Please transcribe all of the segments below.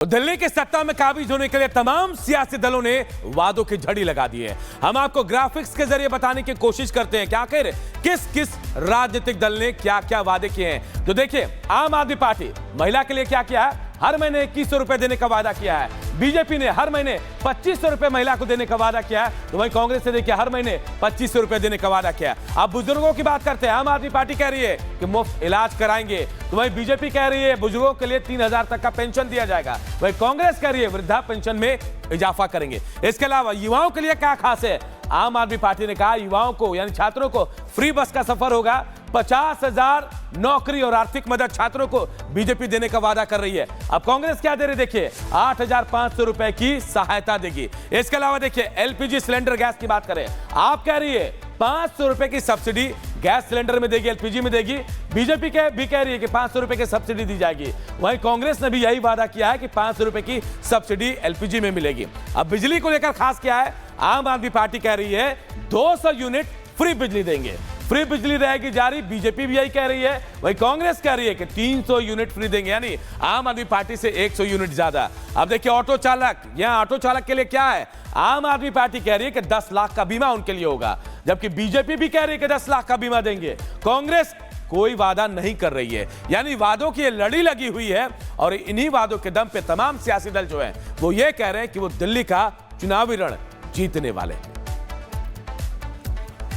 दिल्ली की सत्ता में काबिज होने के लिए तमाम सियासी दलों ने वादों की झड़ी लगा दी है। हम आपको ग्राफिक्स के जरिए बताने की कोशिश करते हैं कि आखिर किस किस राजनीतिक दल ने क्या क्या वादे किए हैं। तो देखिए, आम आदमी पार्टी महिला के लिए क्या किया है, हर महीने 2100 रुपए देने का वादा किया है। बीजेपी ने हर महीने 2500 रुपए महिला को देने का वादा किया है। तो वहीं कांग्रेस ने देखिए हर महीने 2500 रुपए देने का वादा किया है। अब बुजुर्गों की बात करते हैं। आम आदमी पार्टी कह रही है कि मुफ्त इलाज कराएंगे, तो वहीं बीजेपी कह रही है बुजुर्गों के लिए 3000 तक का पेंशन दिया जाएगा। वहीं कांग्रेस कह रही है वृद्धा पेंशन में इजाफा करेंगे। इसके अलावा युवाओं के लिए क्या खास है, आम आदमी पार्टी ने कहा युवाओं को यानी छात्रों को फ्री बस का सफर होगा। 50,000 नौकरी और आर्थिक मदद छात्रों को बीजेपी देने का वादा कर रही है। अब कांग्रेस क्या दे रही है, देखिए 8,500 रुपए की सहायता देगी। इसके अलावा देखिए एलपीजी सिलेंडर गैस की बात करें, आप कह रही है 500 रुपए की सब्सिडी गैस सिलेंडर में देगी, एलपीजी में देगी। बीजेपी भी कह रही है कि 500 रुपए की सब्सिडी दी जाएगी। वहीं कांग्रेस ने भी यही वादा किया है कि 500 रुपए की सब्सिडी एलपीजी में मिलेगी। अब बिजली को लेकर खास क्या है, आम आदमी पार्टी कह रही है 200 यूनिट फ्री बिजली देंगे, फ्री बिजली रहेगी जारी। बीजेपी भी यही कह रही है। वही कांग्रेस कह रही है कि 300 यूनिट फ्री देंगे, यानी आम आदमी पार्टी से 100 यूनिट ज्यादा। अब देखिए ऑटो चालक, यहां ऑटो चालक के लिए क्या है, आम आदमी पार्टी कह रही है कि 10 लाख का बीमा उनके लिए होगा, जबकि बीजेपी भी कह रही है कि 10 लाख का बीमा देंगे। कांग्रेस कोई वादा नहीं कर रही है, यानी वादों की लड़ी लगी हुई है। और इन्हीं वादों के दम पे तमाम सियासी दल जो है वो ये कह रहे हैं कि वो दिल्ली का चुनावी रण जीतने वाले हैं।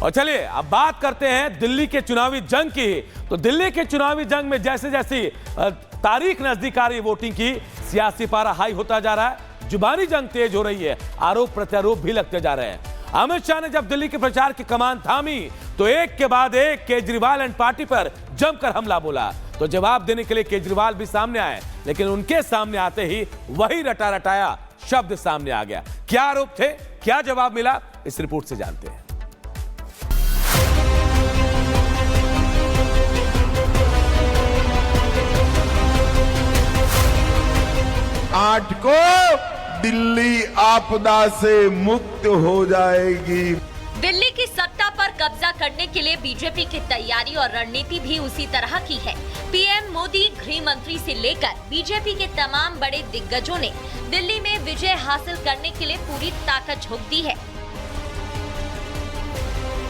और चलिए अब बात करते हैं दिल्ली के चुनावी जंग की। तो दिल्ली के चुनावी जंग में जैसे जैसी तारीख नजदीक आ रही है वोटिंग की, सियासी पारा हाई होता जा रहा है, जुबानी जंग तेज हो रही है, आरोप प्रत्यारोप भी लगते जा रहे हैं। अमित शाह ने जब दिल्ली के प्रचार की कमान थामी तो एक के बाद एक केजरीवाल एंड पार्टी पर जमकर हमला बोला। तो जवाब देने के लिए केजरीवाल भी सामने आए, लेकिन उनके सामने आते ही वही रटा रटाया शब्द सामने आ गया। क्या आरोप थे, क्या जवाब मिला, इस रिपोर्ट से जानते हैं। 8 को दिल्ली आपदा से मुक्त हो जाएगी। दिल्ली की सत्ता पर कब्जा करने के लिए बीजेपी की तैयारी और रणनीति भी उसी तरह की है। पीएम मोदी, गृह मंत्री से लेकर बीजेपी के तमाम बड़े दिग्गजों ने दिल्ली में विजय हासिल करने के लिए पूरी ताकत झोंक दी है।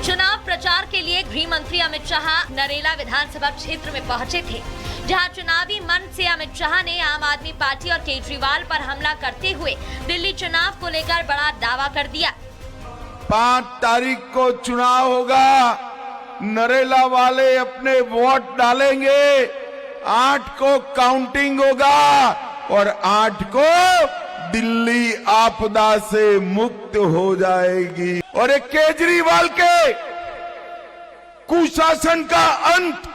चुनाव प्रचार के लिए गृह मंत्री अमित शाह नरेला विधानसभा क्षेत्र में पहुंचे थे, जहां चुनावी मंच से अमित शाह ने आम आदमी पार्टी और केजरीवाल पर हमला करते हुए दिल्ली चुनाव को लेकर बड़ा दावा कर दिया। 5 तारीख को चुनाव होगा, नरेला वाले अपने वोट डालेंगे, 8 को काउंटिंग होगा और 8 को दिल्ली आपदा से मुक्त हो जाएगी। और एक केजरीवाल के कुशासन का अंत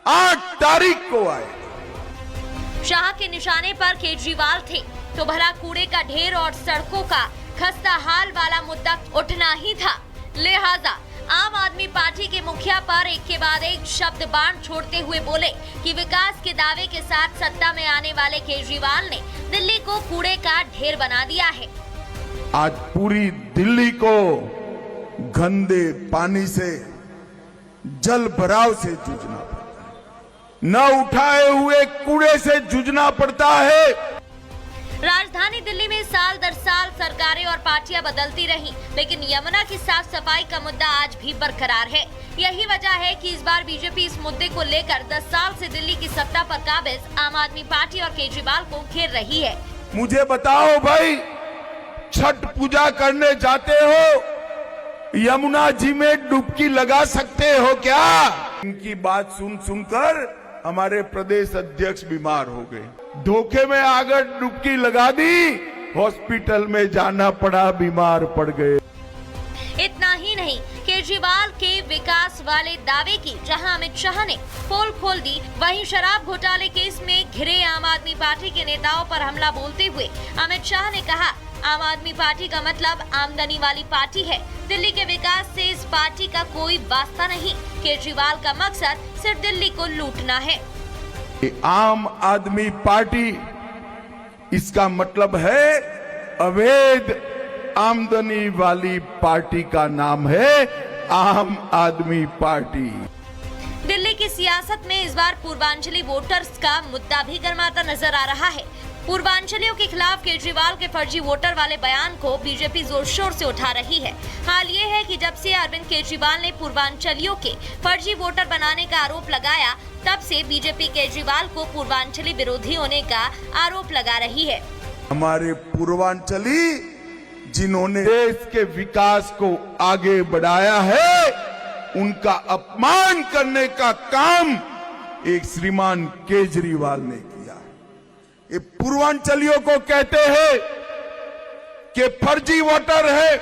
8 तारीख को आए। शाह के निशाने पर केजरीवाल थे तो भला कूड़े का ढेर और सड़कों का खस्ता हाल वाला मुद्दा उठना ही था। लिहाजा आम आदमी पार्टी के मुखिया पर एक के बाद एक शब्द बाण छोड़ते हुए बोले कि विकास के दावे के साथ सत्ता में आने वाले केजरीवाल ने दिल्ली को कूड़े का ढेर बना दिया है। आज पूरी दिल्ली को गंदे पानी से, जल भराव से जूझना पड़ता है, न उठाए हुए कूड़े से जूझना पड़ता है। राजधानी दिल्ली में साल दर साल सरकारें और पार्टियां बदलती रहीं, लेकिन यमुना की साफ सफाई का मुद्दा आज भी बरकरार है। यही वजह है कि इस बार बीजेपी इस मुद्दे को लेकर 10 साल से दिल्ली की सत्ता पर काबिज आम आदमी पार्टी और केजरीवाल को घेर रही है। मुझे बताओ भाई, छठ पूजा करने जाते हो, यमुना जी में डुबकी लगा सकते हो क्या? इनकी बात सुन सुनकर हमारे प्रदेश अध्यक्ष बीमार हो गए, धोखे में आकर डुबकी लगा दी, हॉस्पिटल में जाना पड़ा, बीमार पड़ गए। इतना ही नहीं, केजरीवाल के विकास वाले दावे की जहां अमित शाह ने पोल खोल दी, वहीं शराब घोटाले केस में घिरे आम आदमी पार्टी के नेताओं पर हमला बोलते हुए अमित शाह ने कहा, आम आदमी पार्टी का मतलब आमदनी वाली पार्टी है, दिल्ली के विकास से इस पार्टी का कोई वास्ता नहीं। केजरीवाल का मकसद सिर्फ दिल्ली को लूटना है। आम आदमी पार्टी, इसका मतलब है अवैध आमदनी वाली पार्टी का नाम है आम आदमी पार्टी। दिल्ली की सियासत में इस बार पूर्वांचली वोटर्स का मुद्दा भी गर्माता नजर आ रहा है। पूर्वांचलियों के खिलाफ केजरीवाल के फर्जी वोटर वाले बयान को बीजेपी जोर शोर से उठा रही है। हाल ये है कि जब से अरविंद केजरीवाल ने पूर्वांचलियों के फर्जी वोटर बनाने का आरोप लगाया, तब से बीजेपी केजरीवाल को पूर्वांचली विरोधी होने का आरोप लगा रही है। हमारे पूर्वांचली जिन्होंने देश के विकास को आगे बढ़ाया है, उनका अपमान करने का काम एक श्रीमान केजरीवाल ने किया। ये पूर्वांचलियों को कहते हैं कि फर्जी वोटर है।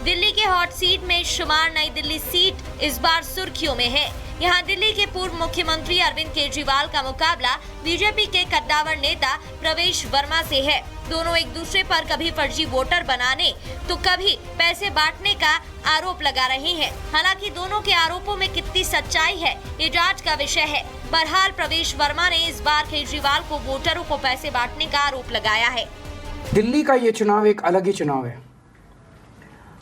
दिल्ली के हॉट सीट में शुमार नई दिल्ली सीट इस बार सुर्खियों में है। यहाँ दिल्ली के पूर्व मुख्यमंत्री अरविंद केजरीवाल का मुकाबला बीजेपी के कद्दावर नेता प्रवेश वर्मा से है। दोनों एक दूसरे पर कभी फर्जी वोटर बनाने तो कभी पैसे बांटने का आरोप लगा रहे हैं। हालांकि दोनों के आरोपों में कितनी सच्चाई है, ये जांच का विषय है। बहरहाल प्रवेश वर्मा ने इस बार केजरीवाल को वोटरों को पैसे बांटने का आरोप लगाया है। दिल्ली का ये चुनाव एक अलग ही चुनाव है।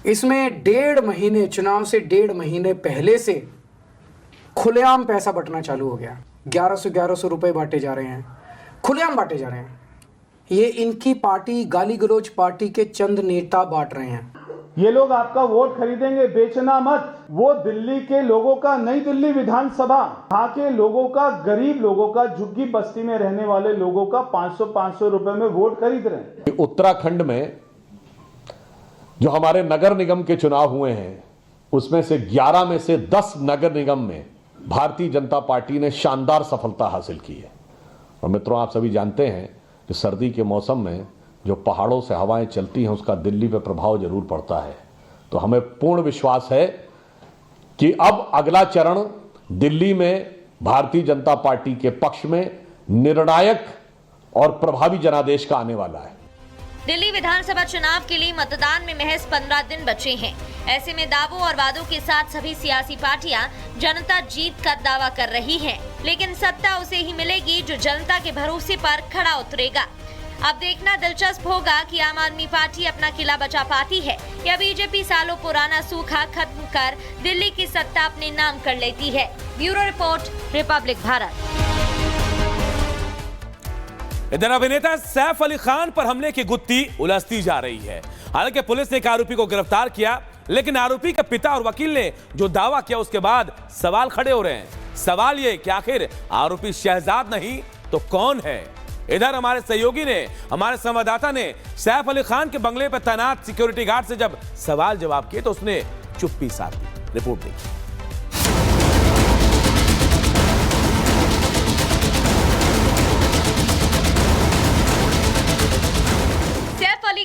इसमें 1.5 महीने, चुनाव से 1.5 महीने पहले से खुलेआम पैसा बंटना चालू हो गया। 1100 रुपए बांटे जा रहे हैं, खुलेआम बांटे जा रहे हैं। ये इनकी पार्टी, गाली गलौज पार्टी के चंद नेता बांट रहे हैं। ये लोग आपका वोट खरीदेंगे, बेचना मत। वो दिल्ली के लोगों का, नई दिल्ली विधानसभा, यहाँ के लोगों का, गरीब लोगों का, झुग्गी बस्ती में रहने वाले लोगों का 500 रुपए में वोट खरीद रहे हैं। उत्तराखंड में जो हमारे नगर निगम के चुनाव हुए हैं, उसमें से 11 में से 10 नगर निगम में भारतीय जनता पार्टी ने शानदार सफलता हासिल की है। और मित्रों, आप सभी जानते हैं कि सर्दी के मौसम में जो पहाड़ों से हवाएं चलती हैं, उसका दिल्ली पे प्रभाव जरूर पड़ता है। तो हमें पूर्ण विश्वास है कि अब अगला चरण दिल्ली में भारतीय जनता पार्टी के पक्ष में निर्णायक और प्रभावी जनादेश का आने वाला है। दिल्ली विधानसभा चुनाव के लिए मतदान में महज 15 दिन बचे हैं। ऐसे में दावों और वादों के साथ सभी सियासी पार्टियां जनता जीत का दावा कर रही हैं, लेकिन सत्ता उसे ही मिलेगी जो जनता के भरोसे पर खड़ा उतरेगा। अब देखना दिलचस्प होगा कि आम आदमी पार्टी अपना किला बचा पाती है या बीजेपी सालों पुराना सूखा खत्म कर दिल्ली की सत्ता अपने नाम कर लेती है। Bureau report, Republic Bharat. इधर अभिनेता सैफ अली खान पर हमले की गुत्थी उलझती जा रही है। हालांकि पुलिस ने एक आरोपी को गिरफ्तार किया, लेकिन आरोपी के पिता और वकील ने जो दावा किया उसके बाद सवाल खड़े हो रहे हैं। सवाल ये कि आखिर आरोपी शहजाद नहीं तो कौन है? इधर हमारे सहयोगी ने, हमारे संवाददाता ने सैफ अली खान के बंगले पर तैनात सिक्योरिटी गार्ड से जब सवाल जवाब किए तो उसने चुप्पी साध दी। रिपोर्ट देखिए।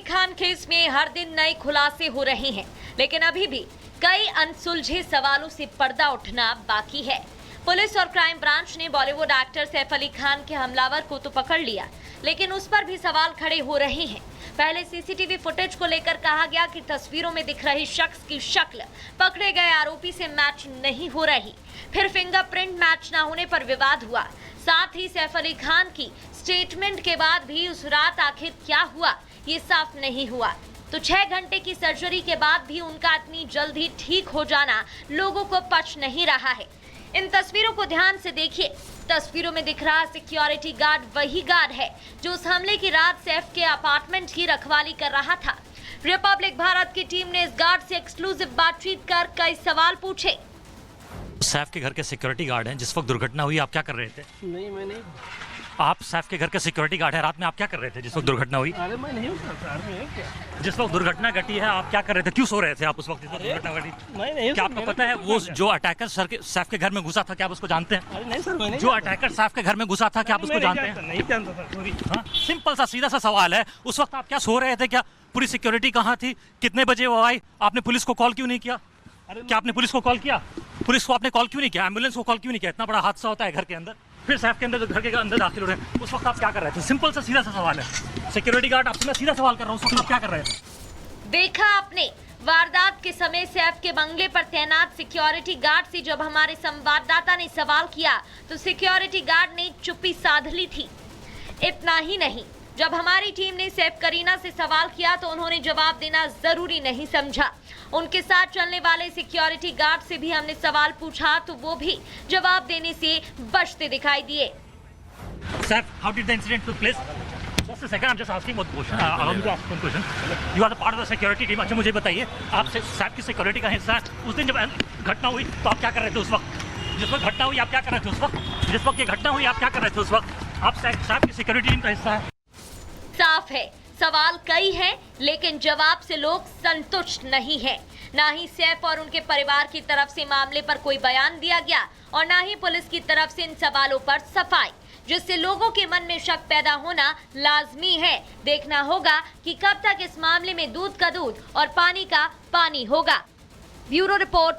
खान केस में हर दिन नए खुलासे हो रहे हैं, लेकिन अभी भी कई अनसुलझे सवालों से पर्दा उठना बाकी है। पुलिस और क्राइम ब्रांच ने बॉलीवुड एक्टर सैफ अली खान के हमलावर को तो पकड़ लिया, लेकिन उस पर भी सवाल खड़े हो रहे हैं। पहले सीसीटीवी फुटेज को लेकर कहा गया कि तस्वीरों में दिख रही शख्स की शक्ल पकड़े गए आरोपी से मैच नहीं हो रही। फिर फिंगरप्रिंट मैच न होने पर विवाद हुआ। साथ ही सैफ अली खान की स्टेटमेंट के बाद भी उस रात आखिर क्या हुआ ये साफ नहीं हुआ। तो 6 घंटे की सर्जरी के बाद भी उनका इतनी जल्दी ठीक हो जाना लोगों को पच नहीं रहा है। इन तस्वीरों को ध्यान से देखिए। तस्वीरों में दिख रहा सिक्योरिटी गार्ड वही गार्ड है जो उस हमले की रात सैफ के अपार्टमेंट की रखवाली कर रहा था। रिपब्लिक भारत की टीम ने इस गार्ड से एक्सक्लूसिव बातचीत कर कई सवाल पूछे। सैफ के घर के सिक्योरिटी गार्ड हैं। जिस वक्त दुर्घटना हुई आप क्या कर रहे थे? नहीं, मैं नहीं। आप सैफ के घर के सिक्योरिटी गार्ड हैं। रात में आप क्या कर रहे थे जिस वक्त दुर्घटना हुई? अरे मैं नहीं उतरा, क्या? जिस वक्त दुर्घटना घटी है आप क्या कर रहे थे? क्यों सो रहे थे आप उस वक्त जिस वक्त दुर्घटना घटी? मैं नहीं। क्या आपको पता है वो जो अटैकर सैफ के घर में घुसा था, क्या आप उसको जानते हैं? अरे नहीं सर, मैं नहीं। जो अटैकर सैफ के घर में घुसा था, क्या आप उसको जानते हैं? नहीं जानता था, सॉरी। सिंपल सा सीधा सा सवाल है। उस वक्त आप क्या सो रहे थे? क्या पूरी सिक्योरिटी कहाँ थी? कितने बजे वो आई? आपने पुलिस को कॉल क्यों नहीं किया? क्या आपने पुलिस को कॉल किया? पुलिस को आपने कॉल क्यों नहीं किया? एम्बुलेंस को कॉल क्यों नहीं किया? इतना बड़ा हादसा होता है घर के अंदर, फिर सैफ के अंदर घर के अंदर दाखिल हो रहे हैं। उस वक्त आप क्या कर रहे थे? सिंपल सा सीधा सा सवाल है। सिक्योरिटी गार्ड आपसे मैं सीधा सवाल कर रहा हूँ, उस वक्त आप क्या कर रहे थे? देखा आपने वारदात के समय सैफ के बंगले पर तैनात सिक्योरिटी गार्ड से जब हमारे संवाददाता ने सवाल किया तो सिक्योरिटी गार्ड ने चुप्पी साध ली थी। इतना ही नहीं, जब हमारी टीम ने सैफ करीना से सवाल किया तो उन्होंने जवाब देना जरूरी नहीं समझा। उनके साथ चलने वाले सिक्योरिटी गार्ड से भी हमने सवाल पूछा तो वो भी जवाब देने से बचते दिखाई दिए। Saif, how did the incident took place? Just second, I am just asking one question, I am asking one question. You are the part of the security team. अच्छा मुझे बताइए, आप साहब की सिक्योरिटी का हिस्सा है। उस दिन जब घटना हुई तो आप क्या कर रहे थे उस वक्त? जिस वक्त घटना हुई आप क्या कर रहे थे उस वक्त? जिस वक्त ये घटना हुई आप क्या कर रहे थे उस वक्त? आप साहब की सिक्योरिटी टीम का हिस्सा है। साफ है, सवाल कई हैं, लेकिन जवाब से लोग संतुष्ट नहीं हैं। ना ही सैफ और उनके परिवार की तरफ से मामले पर कोई बयान दिया गया और ना ही पुलिस की तरफ से इन सवालों पर सफाई, जिससे लोगों के मन में शक पैदा होना लाजमी है। देखना होगा कि कब तक इस मामले में दूध का दूध और पानी का पानी होगा। Bureau report.